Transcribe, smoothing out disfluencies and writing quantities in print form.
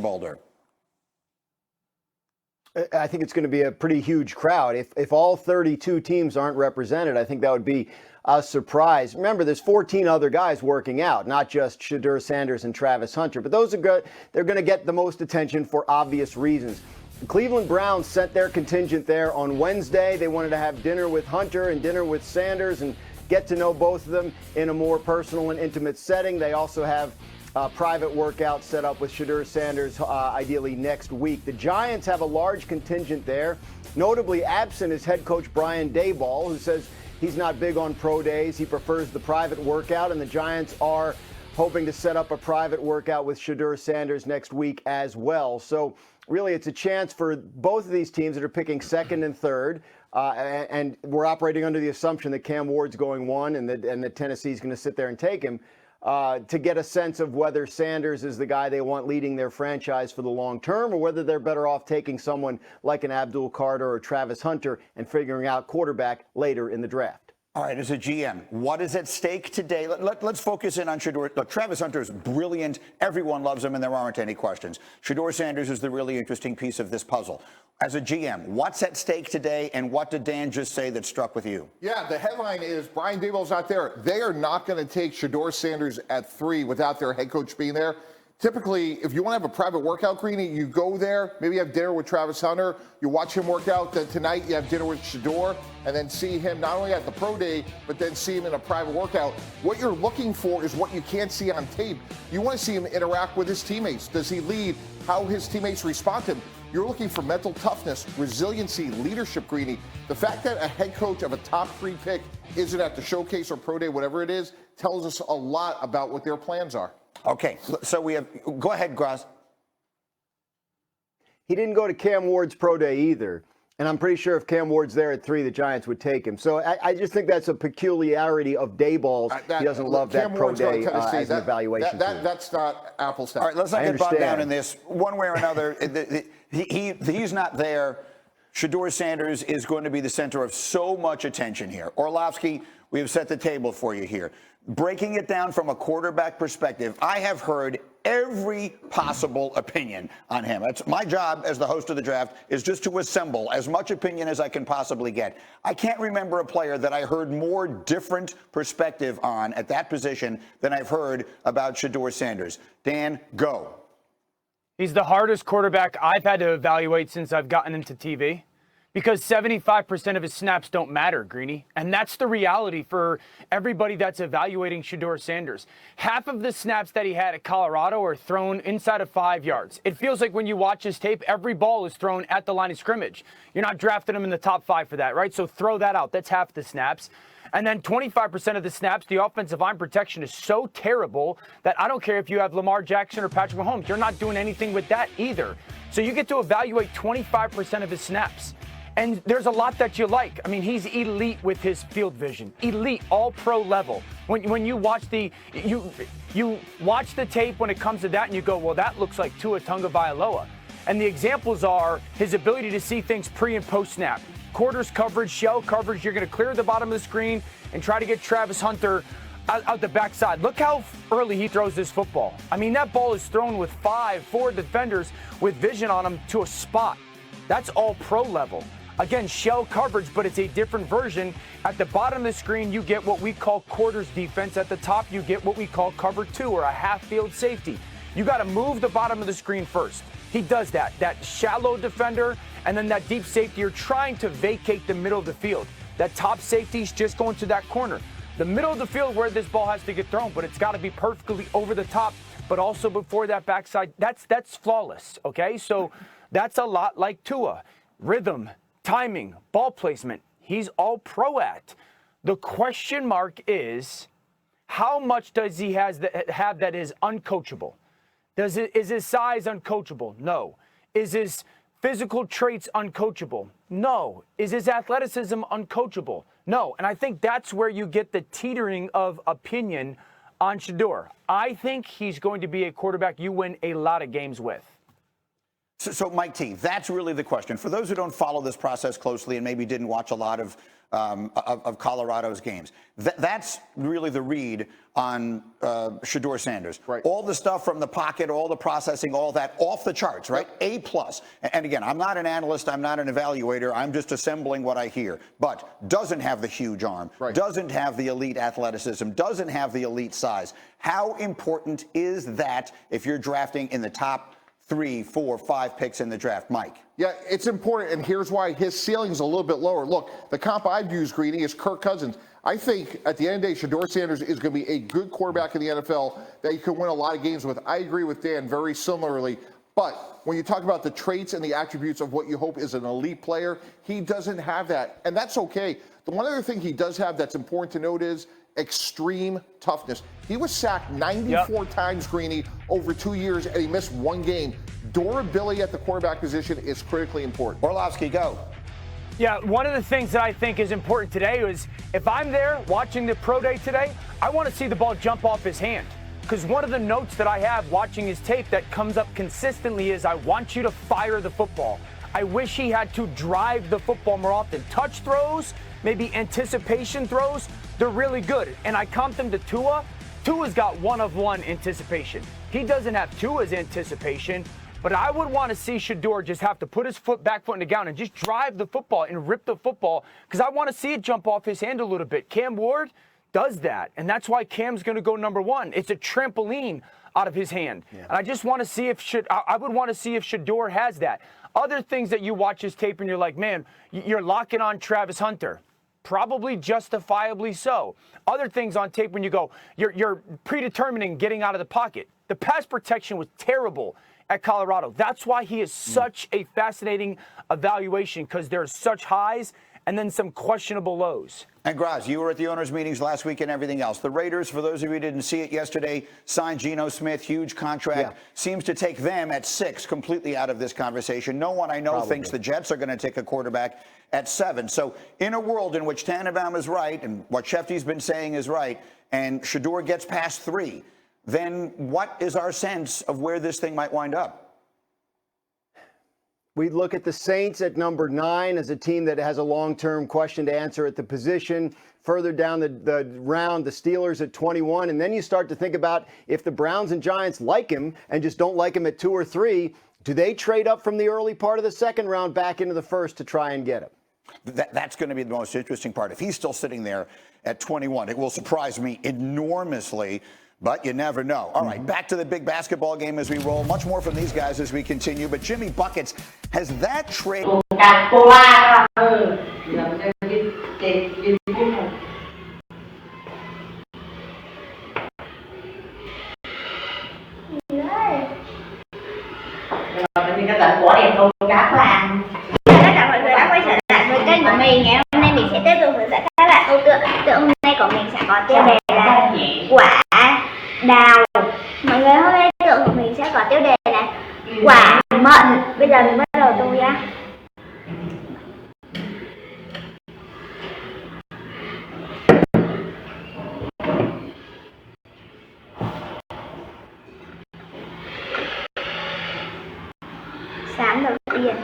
Boulder? I think it's going to be a pretty huge crowd. If all 32 teams aren't represented, I think that would be a surprise. Remember, there's 14 other guys working out, not just Shedeur Sanders and Travis Hunter, but those are good. They're going to get the most attention for obvious reasons. The Cleveland Browns sent their contingent there on Wednesday. They wanted to have dinner with Hunter and dinner with Sanders and get to know both of them in a more personal and intimate setting. They also have private workout set up with Shedeur Sanders ideally next week. The Giants have a large contingent there. Notably absent is head coach Brian Daboll, who says he's not big on pro days. He prefers the private workout, and the Giants are hoping to set up a private workout with Shedeur Sanders next week as well. So really it's a chance for both of these teams that are picking second and third. And we're operating under the assumption that Cam Ward's going one and that Tennessee's going to sit there and take him. To get a sense of whether Sanders is the guy they want leading their franchise for the long term, or whether they're better off taking someone like an Abdul Carter or Travis Hunter and figuring out quarterback later in the draft. All right, as a GM, what is at stake today? Let's focus in on Shedeur. Look, Travis Hunter is brilliant. Everyone loves him, and there aren't any questions. Shedeur Sanders is the really interesting piece of this puzzle. As a GM, what's at stake today, and what did Dan just say that struck with you? Yeah, the headline is Brian Daboll's not there. They are not going to take Shedeur Sanders at 3 without their head coach being there. Typically, if you want to have a private workout, Greeny, you go there, maybe have dinner with Travis Hunter, you watch him work out. Then tonight you have dinner with Shedeur, and then see him not only at the pro day, but then see him in a private workout. What you're looking for is what you can't see on tape. You want to see him interact with his teammates. Does he lead? How his teammates respond to him? You're looking for mental toughness, resiliency, leadership, Greeny. The fact that a head coach of a top 3 pick isn't at the showcase or pro day, whatever it is, tells us a lot about what their plans are. Okay, so we have, go ahead, Gross. He didn't go to Cam Ward's pro day either. And I'm pretty sure if Cam Ward's there at 3, the Giants would take him. So I just think that's a peculiarity of Daboll's. He doesn't love that pro day as an evaluation tool. That's not apples to apples. All right, let's not get bogged down in this. One way or another, he's not there. Shedeur Sanders is going to be the center of so much attention here. Orlovsky, we have set the table for you here. Breaking it down from a quarterback perspective, I have heard every possible opinion on him. That's my job as the host of the draft, is just to assemble as much opinion as I can possibly get. I can't remember a player that I heard more different perspective on at that position than I've heard about Shedeur Sanders. Dan, go. He's the hardest quarterback I've had to evaluate since I've gotten into TV. Because 75% of his snaps don't matter, Greeny. And that's the reality for everybody that's evaluating Shedeur Sanders. Half of the snaps that he had at Colorado are thrown inside of 5 yards. It feels like when you watch his tape, every ball is thrown at the line of scrimmage. You're not drafting him in the top 5 for that, right? So throw that out. That's half the snaps. And then 25% of the snaps, the offensive line protection is so terrible that I don't care if you have Lamar Jackson or Patrick Mahomes. You're not doing anything with that either. So you get to evaluate 25% of his snaps. And there's a lot that you like. I mean, he's elite with his field vision. Elite, all pro level. When you watch you watch the tape when it comes to that and you go, well, that looks like Tua Tagovailoa. And the examples are his ability to see things pre and post snap. Quarters coverage, shell coverage, you're going to clear the bottom of the screen and try to get Travis Hunter out the backside. Look how early he throws this football. I mean, that ball is thrown with 4 defenders with vision on him to a spot. That's all pro level. Again, shell coverage, but it's a different version. At the bottom of the screen, you get what we call quarters defense. At the top, you get what we call cover 2 or a half-field safety. You got to move the bottom of the screen first. He does that. That shallow defender and then that deep safety, you're trying to vacate the middle of the field. That top safety's just going to that corner. The middle of the field where this ball has to get thrown, but it's got to be perfectly over the top, but also before that backside. That's flawless, okay? So that's a lot like Tua. Rhythm, timing, ball placement, he's all pro at. The question mark is, how much does he have that is uncoachable? Is his size uncoachable? No. Is his physical traits uncoachable? No. Is his athleticism uncoachable? No. And I think that's where you get the teetering of opinion on Shedeur. I think he's going to be a quarterback you win a lot of games with. So, Mike T, that's really the question. For those who don't follow this process closely and maybe didn't watch a lot of Colorado's games, that's really the read on Shedeur Sanders. Right. All the stuff from the pocket, all the processing, all that off the charts, right? A plus. And again, I'm not an analyst, I'm not an evaluator, I'm just assembling what I hear. But doesn't have the huge arm, right. Doesn't have the elite athleticism, doesn't have the elite size. How important is that if you're drafting in the top 3, 4, 5 picks in the draft, Mike? Yeah, it's important, and here's why his ceiling is a little bit lower. Look, the comp I've used, Greeny, is Kirk Cousins. I think at the end of the day, Shedeur Sanders is going to be a good quarterback in the NFL that you can win a lot of games with. I agree with Dan very similarly. But when you talk about the traits and the attributes of what you hope is an elite player, he doesn't have that, and that's okay. The one other thing he does have that's important to note is extreme toughness. He was sacked 94 times, Greeny, over 2 years, and he missed 1 game. Durability at the quarterback position is critically important. Orlovsky, go. Yeah, one of the things that I think is important today is if I'm there watching the pro day today, I want to see the ball jump off his hand. Because one of the notes that I have watching his tape that comes up consistently is I want you to fire the football. I wish he had to drive the football more often. Touch throws, maybe anticipation throws, they're really good. And I comp them to Tua. Tua's got 1 of 1 anticipation. He doesn't have Tua's anticipation, but I would want to see Shedeur just have to put his back foot in the ground and just drive the football and rip the football because I want to see it jump off his hand a little bit. Cam Ward does that, and that's why Cam's going to go number 1. It's a trampoline out of his hand. Yeah. And I just want to see if I would want to see if Shedeur has that. Other things that you watch his tape and you're like, man, you're locking on Travis Hunter. Probably justifiably so. Other things on tape when you go, you're predetermining getting out of the pocket. The pass protection was terrible at Colorado. That's why he is such a fascinating evaluation because there's such highs and then some questionable lows. And Graz, you were at the owners' meetings last week and everything else. The Raiders, for those of you who didn't see it yesterday, signed Geno Smith, huge contract. Seems to take them at 6 completely out of this conversation. No one I know thinks the Jets are going to take a quarterback at 7. So in a world in which Tannenbaum is right and what Schefty's been saying is right, and Shedeur gets past 3, then what is our sense of where this thing might wind up? We look at the Saints at number 9 as a team that has a long-term question to answer at the position. Further down the round, the Steelers at 21. And then you start to think about if the Browns and Giants like him and just don't like him at 2 or 3, do they trade up from the early part of the second round back into the first to try and get him? That's going to be the most interesting part. If he's still sitting there at 21, it will surprise me enormously. But you never know. All right, back to the big basketball game as we roll. Much more from these guys as we continue. But Jimmy Buckets, has that trade... Mình có tận bỏ đèn câu cá của anh. Tất cả mọi người đã quay trở lại với kênh của mình. Ngày hôm nay mình sẽ tiếp tục hướng dẫn các bạn câu tượng hôm nay của mình sẽ có tiêu đề là quả đào. Mọi người hôm nay tượng của mình sẽ có tiêu đề là quả mận. Bây giờ mình bắt đầu tô nhá. Sáng đầu tiên